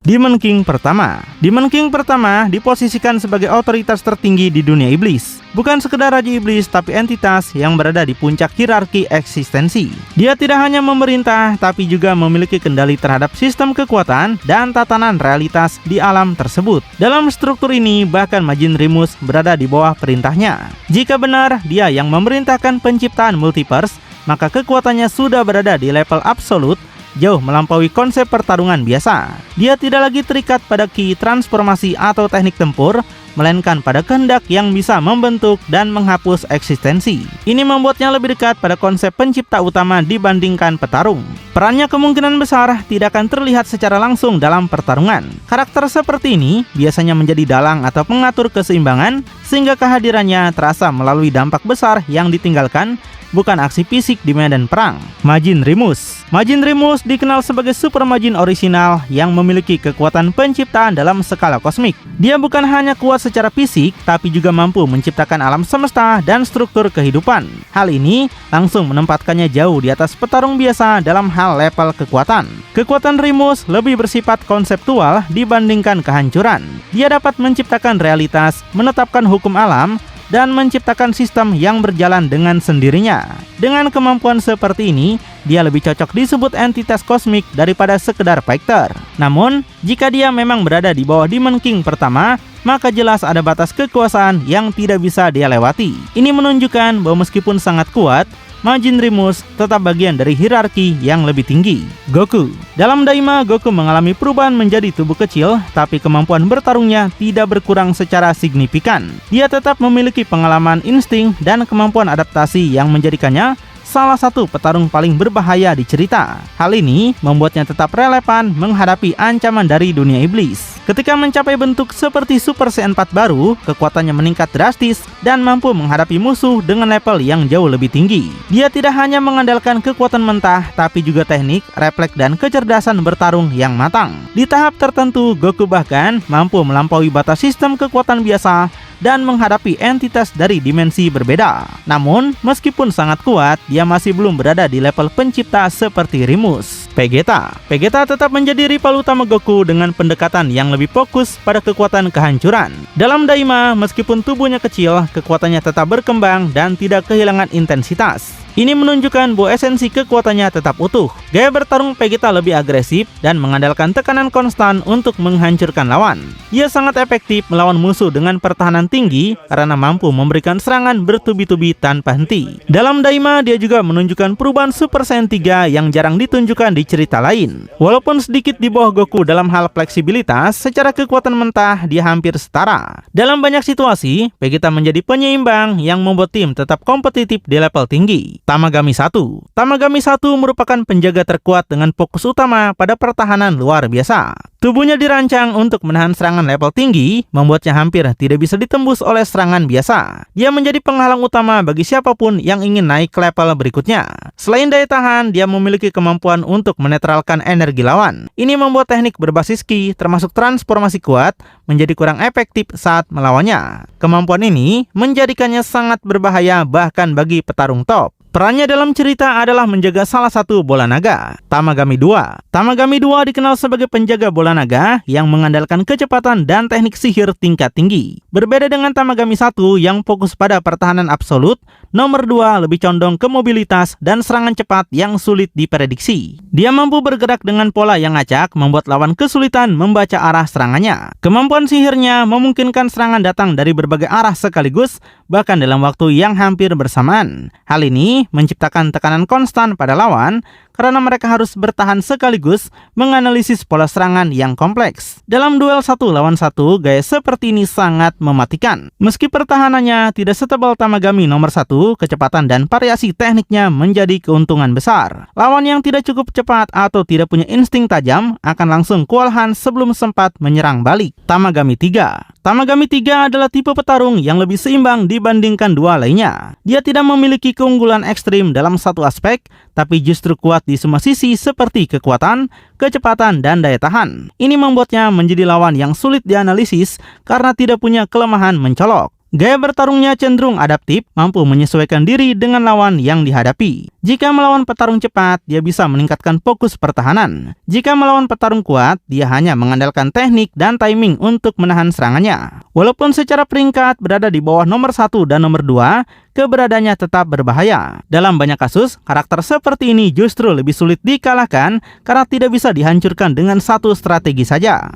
Demon King pertama. Demon King pertama diposisikan sebagai otoritas tertinggi di dunia iblis. Bukan sekedar raja iblis, tapi entitas yang berada di puncak hierarki eksistensi. Dia tidak hanya memerintah, tapi juga memiliki kendali terhadap sistem kekuatan dan tatanan realitas di alam tersebut. Dalam struktur ini, bahkan Majin Rimus berada di bawah perintahnya. Jika benar dia yang memerintahkan penciptaan multiverse, maka kekuatannya sudah berada di level absolut, jauh melampaui konsep pertarungan biasa. Dia tidak lagi terikat pada ki, transformasi, atau teknik tempur, melainkan pada kehendak yang bisa membentuk dan menghapus eksistensi. Ini membuatnya lebih dekat pada konsep pencipta utama dibandingkan petarung. Perannya kemungkinan besar tidak akan terlihat secara langsung dalam pertarungan. Karakter seperti ini biasanya menjadi dalang atau pengatur keseimbangan, sehingga kehadirannya terasa melalui dampak besar yang ditinggalkan, bukan aksi fisik di medan perang. Majin Rimus. Majin Rimus dikenal sebagai super Majin orisinal yang memiliki kekuatan penciptaan dalam skala kosmik. Dia bukan hanya kuat secara fisik, tapi juga mampu menciptakan alam semesta dan struktur kehidupan. Hal ini langsung menempatkannya jauh di atas petarung biasa dalam hal level kekuatan. Kekuatan Rimus lebih bersifat konseptual dibandingkan kehancuran. Dia dapat menciptakan realitas, menetapkan hukum alam, dan menciptakan sistem yang berjalan dengan sendirinya. Dengan kemampuan seperti ini, dia lebih cocok disebut entitas kosmik daripada sekedar fighter. Namun, jika dia memang berada di bawah Demon King pertama, maka jelas ada batas kekuasaan yang tidak bisa dia lewati. Ini menunjukkan bahwa meskipun sangat kuat, Majin Rimus tetap bagian dari hierarki yang lebih tinggi. Goku. Dalam Daima, Goku mengalami perubahan menjadi tubuh kecil, tapi kemampuan bertarungnya tidak berkurang secara signifikan. Dia tetap memiliki pengalaman, insting, dan kemampuan adaptasi yang menjadikannya salah satu petarung paling berbahaya di cerita. Hal ini membuatnya tetap relevan menghadapi ancaman dari dunia iblis. Ketika mencapai bentuk seperti Super Saiyan 4 baru, kekuatannya meningkat drastis dan mampu menghadapi musuh dengan level yang jauh lebih tinggi. Dia tidak hanya mengandalkan kekuatan mentah, tapi juga teknik, refleks, dan kecerdasan bertarung yang matang. Di tahap tertentu, Goku bahkan mampu melampaui batas sistem kekuatan biasa dan menghadapi entitas dari dimensi berbeda. Namun, meskipun sangat kuat, dia masih belum berada di level pencipta seperti Rimus. Vegeta. Vegeta tetap menjadi rival utama Goku dengan pendekatan yang lebih fokus pada kekuatan kehancuran. Dalam Daima, meskipun tubuhnya kecil, kekuatannya tetap berkembang dan tidak kehilangan intensitas. Ini menunjukkan bahwa esensi kekuatannya tetap utuh. Gaya bertarung Vegeta lebih agresif dan mengandalkan tekanan konstan untuk menghancurkan lawan. Ia sangat efektif melawan musuh dengan pertahanan tinggi karena mampu memberikan serangan bertubi-tubi tanpa henti. Dalam Daima, dia juga menunjukkan perubahan Super Saiyan 3 yang jarang ditunjukkan di cerita lain. Walaupun sedikit di bawah Goku dalam hal fleksibilitas, secara kekuatan mentah dia hampir setara. Dalam banyak situasi, Vegeta menjadi penyeimbang yang membuat tim tetap kompetitif di level tinggi. Tamagami 1. Tamagami 1 merupakan penjaga terkuat dengan fokus utama pada pertahanan luar biasa. Tubuhnya dirancang untuk menahan serangan level tinggi, membuatnya hampir tidak bisa ditembus oleh serangan biasa. Dia menjadi penghalang utama bagi siapapun yang ingin naik ke level berikutnya. Selain daya tahan, dia memiliki kemampuan untuk menetralkan energi lawan. Ini membuat teknik berbasis ki, termasuk transformasi kuat, menjadi kurang efektif saat melawannya. Kemampuan ini menjadikannya sangat berbahaya bahkan bagi petarung top. Perannya dalam cerita adalah menjaga salah satu bola naga. Tamagami 2. Tamagami 2 dikenal sebagai penjaga bola naga yang mengandalkan kecepatan dan teknik sihir tingkat tinggi. Berbeda dengan Tamagami 1 yang fokus pada pertahanan absolut, nomor 2 lebih condong ke mobilitas dan serangan cepat yang sulit diprediksi. Dia mampu bergerak dengan pola yang acak, membuat lawan kesulitan membaca arah serangannya. Kemampuan sihirnya memungkinkan serangan datang dari berbagai arah sekaligus, bahkan dalam waktu yang hampir bersamaan. Hal ini menciptakan tekanan konstan pada lawan karena mereka harus bertahan sekaligus menganalisis pola serangan yang kompleks. Dalam duel 1 lawan 1, gaya seperti ini sangat mematikan. Meski pertahanannya tidak setebal Tamagami nomor 1, kecepatan dan variasi tekniknya menjadi keuntungan besar. Lawan yang tidak cukup cepat atau tidak punya insting tajam akan langsung kewalahan sebelum sempat menyerang balik. Tamagami 3. Tamagami 3 adalah tipe petarung yang lebih seimbang dibandingkan dua lainnya. Dia tidak memiliki keunggulan ekstrim dalam satu aspek, tapi justru kuat di semua sisi seperti kekuatan, kecepatan, dan daya tahan. Ini membuatnya menjadi lawan yang sulit dianalisis karena tidak punya kelemahan mencolok. Gaya bertarungnya cenderung adaptif, mampu menyesuaikan diri dengan lawan yang dihadapi. Jika melawan petarung cepat, dia bisa meningkatkan fokus pertahanan. Jika melawan petarung kuat, dia hanya mengandalkan teknik dan timing untuk menahan serangannya. Walaupun secara peringkat berada di bawah nomor 1 dan nomor 2, keberadaannya tetap berbahaya. Dalam banyak kasus, karakter seperti ini justru lebih sulit dikalahkan karena tidak bisa dihancurkan dengan satu strategi saja.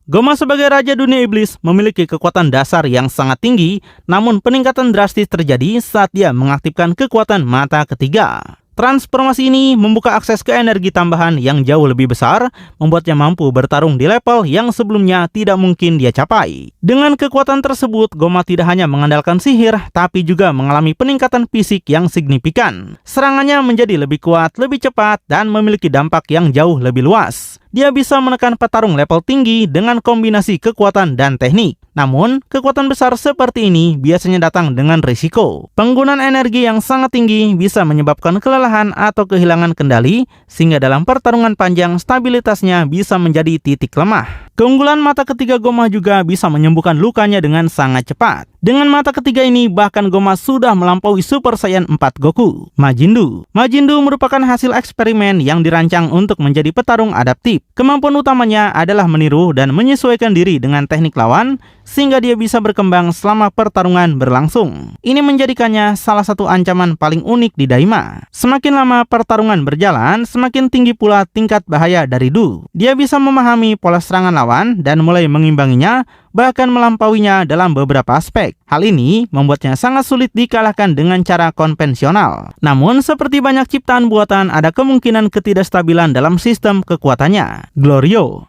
Goma sebagai Raja Dunia Iblis memiliki kekuatan dasar yang sangat tinggi, namun peningkatan drastis terjadi saat dia mengaktifkan kekuatan mata ketiga. Transformasi ini membuka akses ke energi tambahan yang jauh lebih besar, membuatnya mampu bertarung di level yang sebelumnya tidak mungkin dia capai. Dengan kekuatan tersebut, Goma tidak hanya mengandalkan sihir, tapi juga mengalami peningkatan fisik yang signifikan. Serangannya menjadi lebih kuat, lebih cepat, dan memiliki dampak yang jauh lebih luas. Dia bisa menekan petarung level tinggi dengan kombinasi kekuatan dan teknik. Namun, kekuatan besar seperti ini biasanya datang dengan risiko. Penggunaan energi yang sangat tinggi bisa menyebabkan kelelahan atau kehilangan kendali, sehingga dalam pertarungan panjang stabilitasnya bisa menjadi titik lemah. Keunggulan mata ketiga Goma juga bisa menyembuhkan lukanya dengan sangat cepat. Dengan mata ketiga ini, bahkan Goma sudah melampaui Super Saiyan 4 Goku. Majindu merupakan hasil eksperimen yang dirancang untuk menjadi petarung adaptif. Kemampuan utamanya adalah meniru dan menyesuaikan diri dengan teknik lawan, sehingga dia bisa berkembang selama pertarungan berlangsung. Ini menjadikannya salah satu ancaman paling unik di Daima. Semakin lama pertarungan berjalan, semakin tinggi pula tingkat bahaya dari Du. Dia bisa memahami pola serangan lawan dan mulai mengimbanginya, bahkan melampauinya dalam beberapa aspek. Hal ini membuatnya sangat sulit dikalahkan dengan cara konvensional. Namun, seperti banyak ciptaan buatan, ada kemungkinan ketidakstabilan dalam sistem kekuatannya. Glorio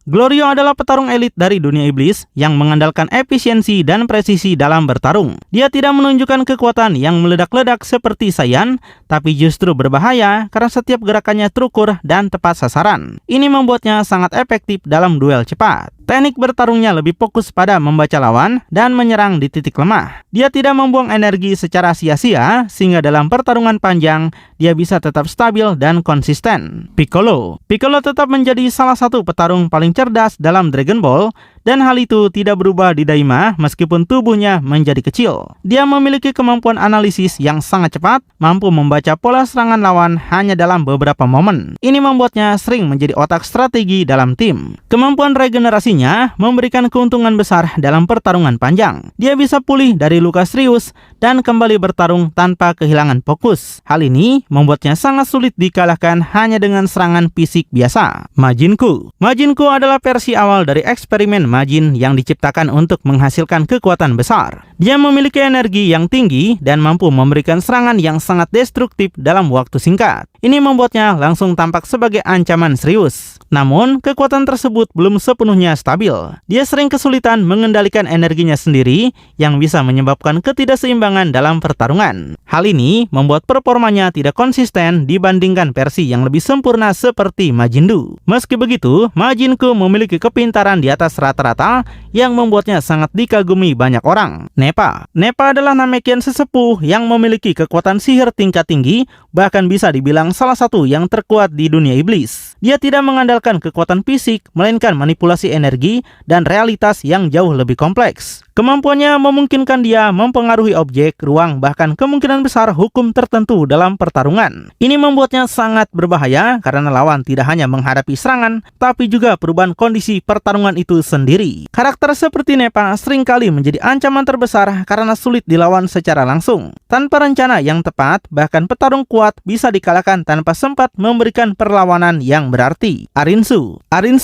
adalah petarung elit dari dunia iblis yang mengandalkan efisiensi dan presisi dalam bertarung. Dia tidak menunjukkan kekuatan yang meledak-ledak seperti Saiyan, tapi justru berbahaya karena setiap gerakannya terukur dan tepat sasaran. Ini membuatnya sangat efektif dalam duel cepat. Teknik bertarungnya lebih fokus pada membaca lawan dan menyerang di titik lemah. Dia tidak membuang energi secara sia-sia, sehingga dalam pertarungan panjang, dia bisa tetap stabil dan konsisten. Piccolo tetap menjadi salah satu petarung paling cerdas dalam Dragon Ball, dan hal itu tidak berubah di Daima meskipun tubuhnya menjadi kecil. Dia memiliki kemampuan analisis yang sangat cepat, mampu membaca pola serangan lawan hanya dalam beberapa momen. Ini membuatnya sering menjadi otak strategi dalam tim. Kemampuan regenerasinya memberikan keuntungan besar dalam pertarungan panjang. Dia bisa pulih dari luka serius dan kembali bertarung tanpa kehilangan fokus. Hal ini membuatnya sangat sulit dikalahkan hanya dengan serangan fisik biasa. Majinku adalah versi awal dari eksperimen Majin yang diciptakan untuk menghasilkan kekuatan besar. Dia memiliki energi yang tinggi dan mampu memberikan serangan yang sangat destruktif dalam waktu singkat. Ini membuatnya langsung tampak sebagai ancaman serius. Namun, kekuatan tersebut belum sepenuhnya stabil. Dia sering kesulitan mengendalikan energinya sendiri yang bisa menyebabkan ketidakseimbangan dalam pertarungan. Hal ini membuat performanya tidak konsisten dibandingkan versi yang lebih sempurna seperti Majindu. Meski begitu, Majinku memiliki kepintaran di atas rata-rata yang membuatnya sangat dikagumi banyak orang. Nepa adalah Namekian sesepuh yang memiliki kekuatan sihir tingkat tinggi, bahkan bisa dibilang salah satu yang terkuat di dunia iblis. Dia tidak mengandalkan kekuatan fisik, melainkan manipulasi energi dan realitas yang jauh lebih kompleks. Kemampuannya memungkinkan dia mempengaruhi objek, ruang, bahkan kemungkinan besar hukum tertentu dalam pertarungan. Ini membuatnya sangat berbahaya karena lawan tidak hanya menghadapi serangan, tapi juga perubahan kondisi pertarungan itu sendiri. Karakter seperti Nepa seringkali menjadi ancaman terbesar karena sulit dilawan secara langsung. Tanpa rencana yang tepat, bahkan petarung kuat bisa dikalahkan tanpa sempat memberikan perlawanan yang berarti. Arinsu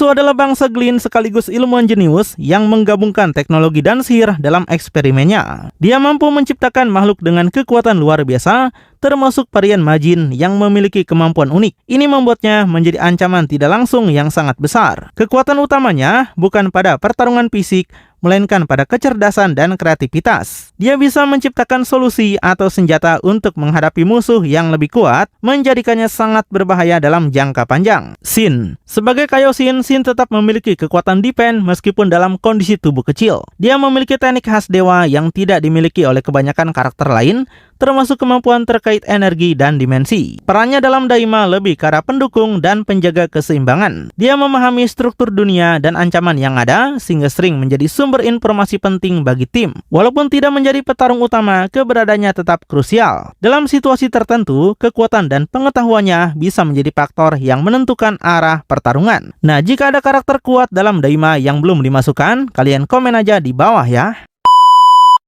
adalah bangsa Glin sekaligus ilmuwan jenius yang menggabungkan teknologi dan sihir dalam eksperimennya. Dia mampu menciptakan makhluk dengan kekuatan luar biasa, termasuk varian Majin yang memiliki kemampuan unik. Ini membuatnya menjadi ancaman tidak langsung yang sangat besar. Kekuatan utamanya bukan pada pertarungan fisik, melainkan pada kecerdasan dan kreativitas. Dia bisa menciptakan solusi atau senjata untuk menghadapi musuh yang lebih kuat, menjadikannya sangat berbahaya dalam jangka panjang. Sebagai Kaioshin, Shin tetap memiliki kekuatan defense meskipun dalam kondisi tubuh kecil. Dia memiliki teknik khas dewa yang tidak dimiliki oleh kebanyakan karakter lain, termasuk kemampuan terkait energi dan dimensi. Perannya dalam Daima lebih ke arah pendukung dan penjaga keseimbangan. Dia memahami struktur dunia dan ancaman yang ada, sehingga sering menjadi sumber informasi penting bagi tim. Walaupun tidak menjadi petarung utama, keberadaannya tetap krusial. Dalam situasi tertentu, kekuatan dan pengetahuannya bisa menjadi faktor yang menentukan arah pertarungan. Nah, jika ada karakter kuat dalam Daima yang belum dimasukkan, kalian komen aja di bawah ya.